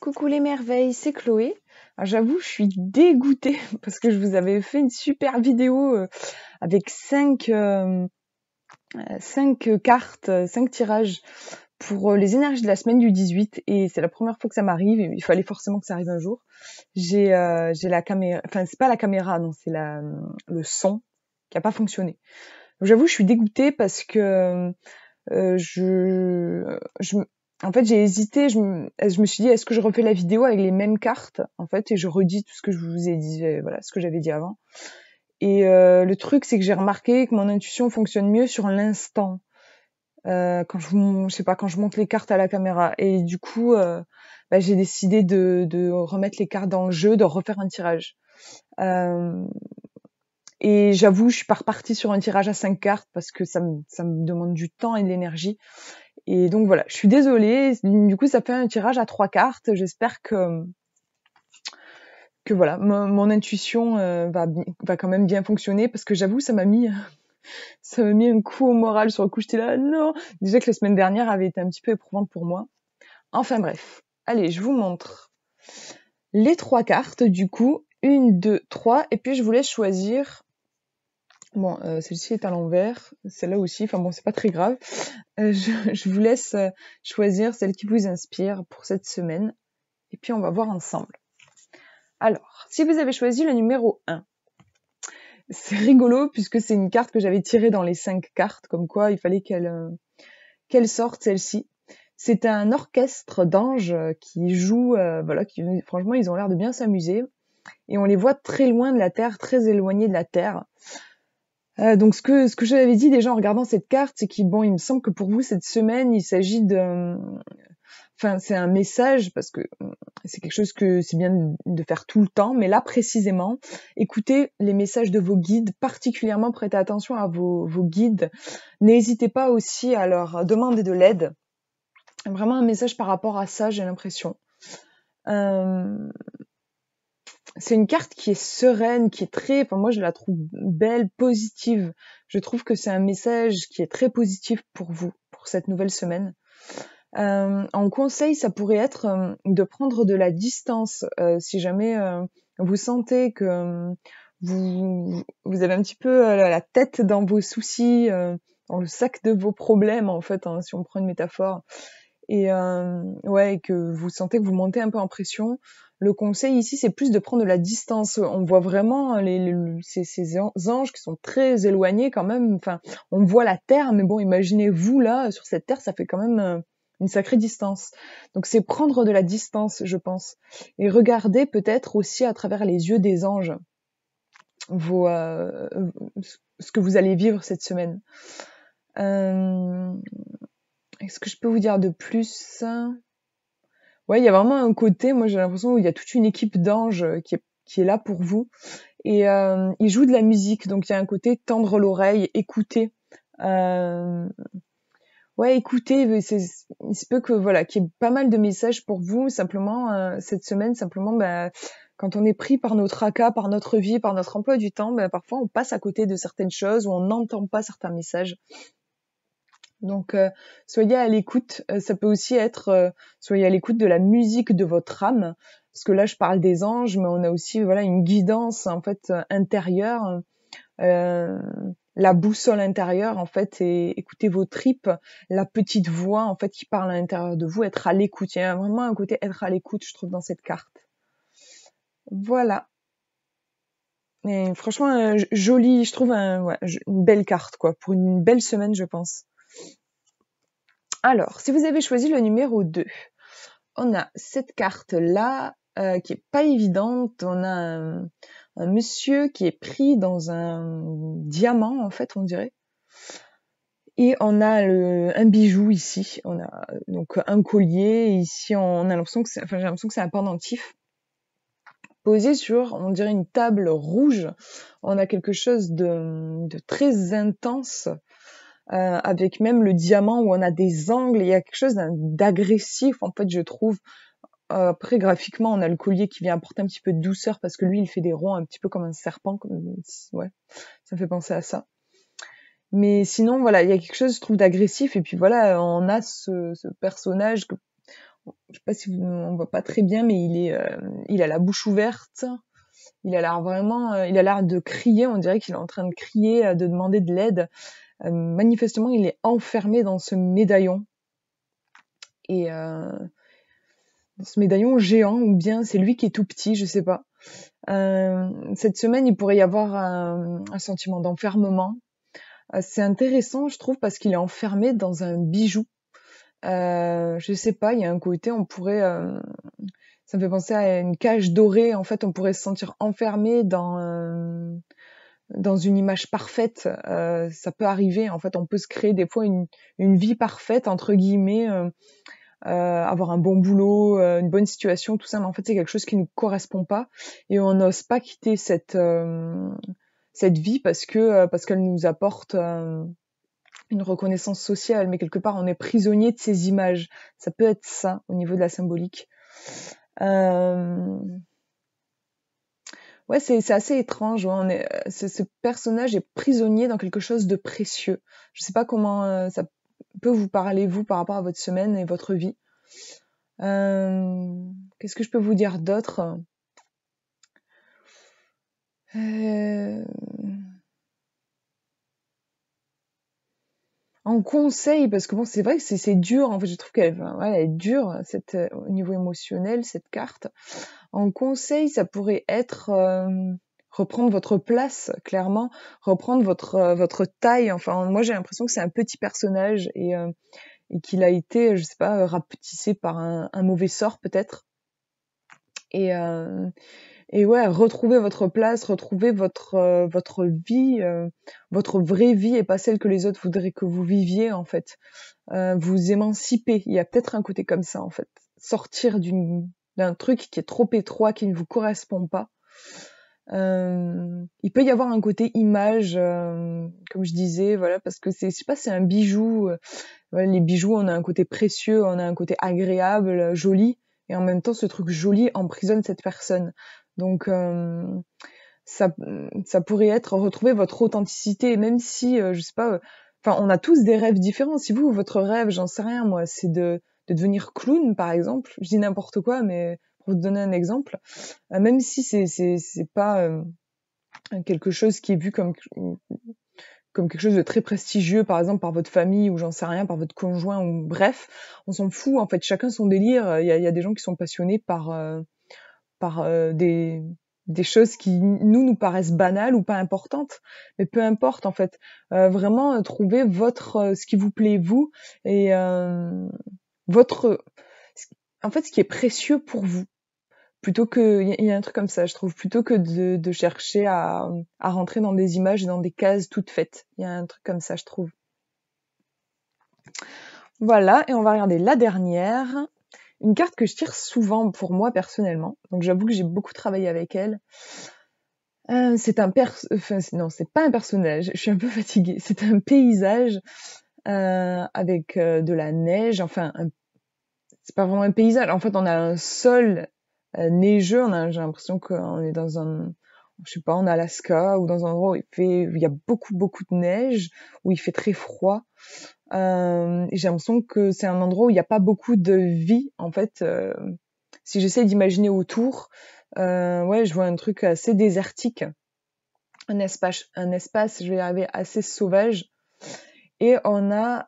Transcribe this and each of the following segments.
Coucou les merveilles, c'est Chloé. Alors, j'avoue, je suis dégoûtée parce que je vous avais fait une super vidéo avec cinq cartes, 5 tirages pour les énergies de la semaine du 18 et c'est la première fois que ça m'arrive et il fallait forcément que ça arrive un jour. J'ai la caméra, enfin c'est pas la caméra, non, c'est le son qui a pas fonctionné. Donc, j'avoue, je suis dégoûtée parce que je en fait, j'ai hésité, je me suis dit, est-ce que je refais la vidéo avec les mêmes cartes, en fait, et je redis tout ce que je vous ai dit, voilà, ce que j'avais dit avant. Et le truc, c'est que j'ai remarqué que mon intuition fonctionne mieux sur l'instant, quand je sais pas, quand je monte les cartes à la caméra. Et du coup, j'ai décidé de remettre les cartes dans le jeu, de refaire un tirage. Euh, et j'avoue, je suis pas repartie sur un tirage à 5 cartes parce que ça me demande du temps et de l'énergie. Et donc voilà, je suis désolée. Du coup, ça fait un tirage à 3 cartes. J'espère que voilà, mon intuition va quand même bien fonctionner parce que j'avoue, ça m'a mis un coup au moral sur le coup. J'étais là, non. Déjà que la semaine dernière avait été un petit peu éprouvante pour moi. Enfin bref, allez, je vous montre les 3 cartes. Du coup, 1, 2, 3, et puis je vous laisse choisir. Bon, celle-ci est à l'envers, celle-là aussi. Enfin bon, c'est pas très grave. Je vous laisse choisir celle qui vous inspire pour cette semaine. Et puis, on va voir ensemble. Alors, si vous avez choisi le numéro 1, c'est rigolo puisque c'est une carte que j'avais tirée dans les 5 cartes, comme quoi il fallait qu'elle sorte, celle-ci. C'est un orchestre d'anges qui joue, franchement, ils ont l'air de bien s'amuser. Et on les voit très loin de la Terre, très éloignés de la Terre. Donc ce que j'avais dit déjà en regardant cette carte, c'est qu'il il me semble que pour vous cette semaine, il s'agit c'est un message parce que c'est quelque chose que c'est bien de faire tout le temps, mais là précisément, écoutez les messages de vos guides, particulièrement prêtez attention à vos guides. N'hésitez pas aussi à leur demander de l'aide. Vraiment un message par rapport à ça, j'ai l'impression. C'est une carte qui est sereine, qui est moi je la trouve belle, positive. Je trouve que c'est un message qui est très positif pour vous, pour cette nouvelle semaine. En conseil, ça pourrait être de prendre de la distance si jamais vous sentez que vous avez un petit peu la tête dans vos soucis, dans le sac de vos problèmes en fait, hein, si on prend une métaphore. Et que vous sentez que vous montez un peu en pression, le conseil ici, c'est plus de prendre de la distance. On voit vraiment ces anges qui sont très éloignés quand même. Enfin, on voit la Terre, mais bon, imaginez-vous là, sur cette Terre, ça fait quand même une sacrée distance. Donc c'est prendre de la distance, je pense. Et regarder peut-être aussi à travers les yeux des anges ce que vous allez vivre cette semaine. Est-ce que je peux vous dire de plus? Ouais, il y a vraiment un côté, moi j'ai l'impression où il y a toute une équipe d'anges qui est là pour vous. Et ils jouent de la musique, donc il y a un côté tendre l'oreille, écouter. Écoutez, il se peut que voilà, qu'il y ait pas mal de messages pour vous, simplement cette semaine, simplement quand on est pris par nos tracas, par notre vie, par notre emploi du temps, parfois on passe à côté de certaines choses ou on n'entend pas certains messages. Donc soyez à l'écoute, ça peut aussi être soyez à l'écoute de la musique de votre âme, parce que là je parle des anges, mais on a aussi une guidance en fait intérieure, la boussole intérieure en fait, et écoutez vos tripes, la petite voix en fait qui parle à l'intérieur de vous, être à l'écoute. Il y a vraiment un côté être à l'écoute, je trouve, dans cette carte. Voilà. Et franchement, jolie, je trouve une belle carte quoi, pour une belle semaine, je pense. Alors, si vous avez choisi le numéro 2, on a cette carte-là qui est pas évidente. On a un monsieur qui est pris dans un diamant, en fait, on dirait. Et on a un bijou ici. On a donc un collier. Ici, on a l'impression que j'ai l'impression que c'est un pendentif posé sur, on dirait, une table rouge. On a quelque chose de très intense. Avec même le diamant où on a des angles, il y a quelque chose d'agressif en fait, je trouve. Après graphiquement, on a le collier qui vient apporter un petit peu de douceur parce que lui, il fait des ronds un petit peu comme un serpent, ouais, ça me fait penser à ça. Mais sinon, voilà, il y a quelque chose, je trouve, d'agressif. Et puis voilà, on a ce personnage que Je sais pas si on voit pas très bien, mais il a la bouche ouverte. Il a l'air vraiment, il a l'air de crier. On dirait qu'il est en train de crier, de demander de l'aide. Manifestement, il est enfermé dans ce médaillon. Et ce médaillon géant, ou bien c'est lui qui est tout petit, je sais pas. Cette semaine, il pourrait y avoir un sentiment d'enfermement. C'est intéressant, je trouve, parce qu'il est enfermé dans un bijou. Je sais pas, il y a un côté, on pourrait, ça me fait penser à une cage dorée. En fait, on pourrait se sentir enfermé dans une image parfaite. Ça peut arriver. En fait, on peut se créer des fois une vie parfaite entre guillemets, avoir un bon boulot, une bonne situation, tout ça. Mais en fait, c'est quelque chose qui nous correspond pas et on n'ose pas quitter cette vie parce qu'elle nous apporte une reconnaissance sociale, mais quelque part on est prisonnier de ces images. Ça peut être ça au niveau de la symbolique. Ouais, c'est assez étrange. Ouais. Ce personnage est prisonnier dans quelque chose de précieux. Je sais pas comment ça peut vous parler, vous, par rapport à votre semaine et votre vie. Qu'est-ce que je peux vous dire d'autre? En conseil, parce que bon, c'est vrai que c'est dur. En fait, je trouve qu'elle est dure au niveau émotionnel, cette carte. En conseil, ça pourrait être reprendre votre place, clairement, reprendre votre taille. Enfin, moi, j'ai l'impression que c'est un petit personnage et qu'il a été, je sais pas, rapetissé par un mauvais sort peut-être. Et ouais, retrouver votre place, retrouver votre vie, votre vraie vie et pas celle que les autres voudraient que vous viviez en fait. Vous émanciper. Il y a peut-être un côté comme ça en fait. Sortir d'un truc qui est trop étroit, qui ne vous correspond pas. Il peut y avoir un côté image, comme je disais, voilà, parce que je sais pas, c'est un bijou. Voilà, les bijoux, on a un côté précieux, on a un côté agréable, joli, et en même temps, ce truc joli emprisonne cette personne. Donc, ça pourrait être retrouver votre authenticité, même si, je sais pas, enfin, on a tous des rêves différents. Si vous, votre rêve, j'en sais rien, moi, c'est de devenir clown, par exemple. Je dis n'importe quoi, mais pour vous donner un exemple, même si c'est pas quelque chose qui est vu comme quelque chose de très prestigieux, par exemple par votre famille ou j'en sais rien, par votre conjoint ou bref, on s'en fout en fait, chacun son délire. Il y a des gens qui sont passionnés par des choses qui nous paraissent banales ou pas importantes, mais peu importe en fait. Vraiment trouver ce qui vous plaît vous et votre en fait ce qui est précieux pour vous. Plutôt que, il y a un truc comme ça, je trouve, plutôt que de chercher à rentrer dans des images et dans des cases toutes faites. Il y a un truc comme ça, je trouve. Voilà, et on va regarder la dernière. Une carte que je tire souvent pour moi personnellement. Donc j'avoue que j'ai beaucoup travaillé avec elle. C'est non, c'est pas un personnage. Je suis un peu fatiguée. C'est un paysage avec de la neige. Enfin, c'est pas vraiment un paysage. En fait, on a un sol neigeux. J'ai l'impression qu'on est je sais pas, en Alaska ou dans un endroit où il y a beaucoup de neige, où il fait très froid. Et j'ai l'impression que c'est un endroit où il n'y a pas beaucoup de vie. En fait, si j'essaie d'imaginer autour, ouais, je vois un truc assez désertique, un espace, je vais y arriver, assez sauvage. Et on a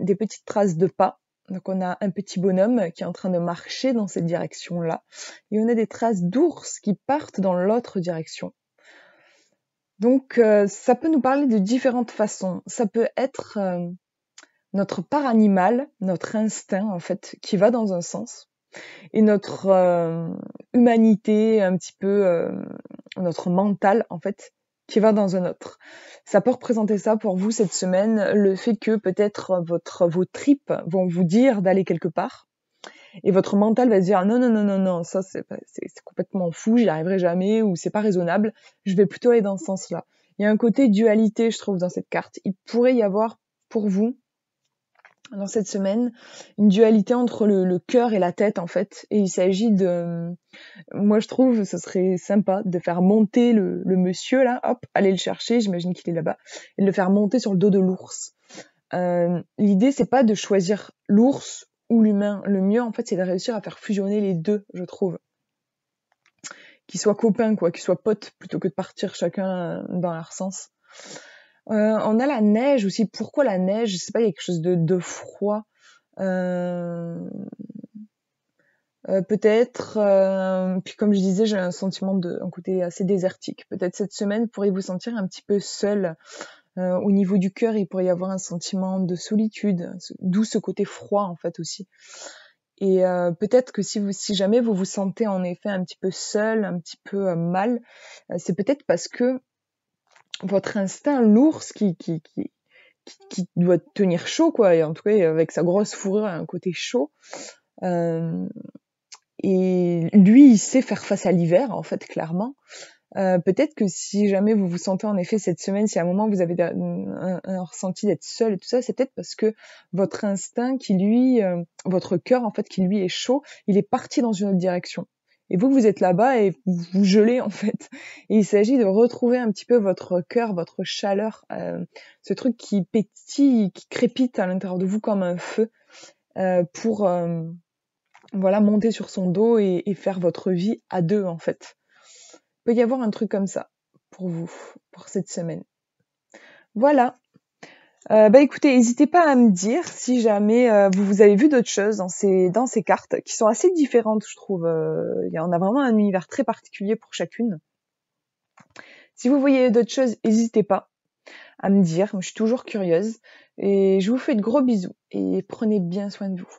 des petites traces de pas. Donc on a un petit bonhomme qui est en train de marcher dans cette direction-là. Et on a des traces d'ours qui partent dans l'autre direction. Donc ça peut nous parler de différentes façons. Ça peut être notre part animale, notre instinct en fait, qui va dans un sens. Et notre humanité, un petit peu notre mental en fait, qui va dans un autre. Ça peut représenter ça pour vous cette semaine, le fait que peut-être vos tripes vont vous dire d'aller quelque part, et votre mental va se dire non, ça c'est complètement fou, j'y arriverai jamais, ou c'est pas raisonnable, je vais plutôt aller dans ce sens-là. Il y a un côté dualité, je trouve, dans cette carte. Il pourrait y avoir pour vous dans cette semaine une dualité entre le cœur et la tête en fait, et il s'agit moi je trouve ce serait sympa de faire monter le monsieur là, hop, aller le chercher, j'imagine qu'il est là-bas, et de le faire monter sur le dos de l'ours. L'idée c'est pas de choisir l'ours ou l'humain. Le mieux, en fait, c'est de réussir à faire fusionner les deux, je trouve. Qu'ils soient copains, quoi, qu'ils soient potes, plutôt que de partir chacun dans leur sens. On a la neige aussi. Pourquoi la neige? Je sais pas, il y a quelque chose de froid. Peut-être, puis comme je disais, j'ai un sentiment un côté assez désertique. Peut-être cette semaine, pourriez-vous sentir un petit peu seul. Au niveau du cœur, il pourrait y avoir un sentiment de solitude, d'où ce côté froid en fait aussi. Et peut-être que si jamais vous vous sentez en effet un petit peu seul, un petit peu mal, c'est peut-être parce que votre instinct, l'ours qui doit tenir chaud, quoi, et en tout cas avec sa grosse fourrure, un côté chaud. Et lui, il sait faire face à l'hiver, en fait, clairement. Peut-être que si jamais vous vous sentez en effet cette semaine, si à un moment vous avez un ressenti d'être seul et tout ça, c'est peut-être parce que votre instinct qui lui, votre cœur en fait qui lui est chaud, il est parti dans une autre direction. Et vous êtes là-bas et vous gelez en fait. Et il s'agit de retrouver un petit peu votre cœur, votre chaleur, ce truc qui pétille, qui crépite à l'intérieur de vous comme un feu, pour voilà monter sur son dos et faire votre vie à deux en fait. Il peut y avoir un truc comme ça pour vous, pour cette semaine. Voilà. Écoutez, n'hésitez pas à me dire si jamais vous avez vu d'autres choses dans ces cartes qui sont assez différentes, je trouve. On a vraiment un univers très particulier pour chacune. Si vous voyez d'autres choses, n'hésitez pas à me dire. Je suis toujours curieuse. Et je vous fais de gros bisous et prenez bien soin de vous.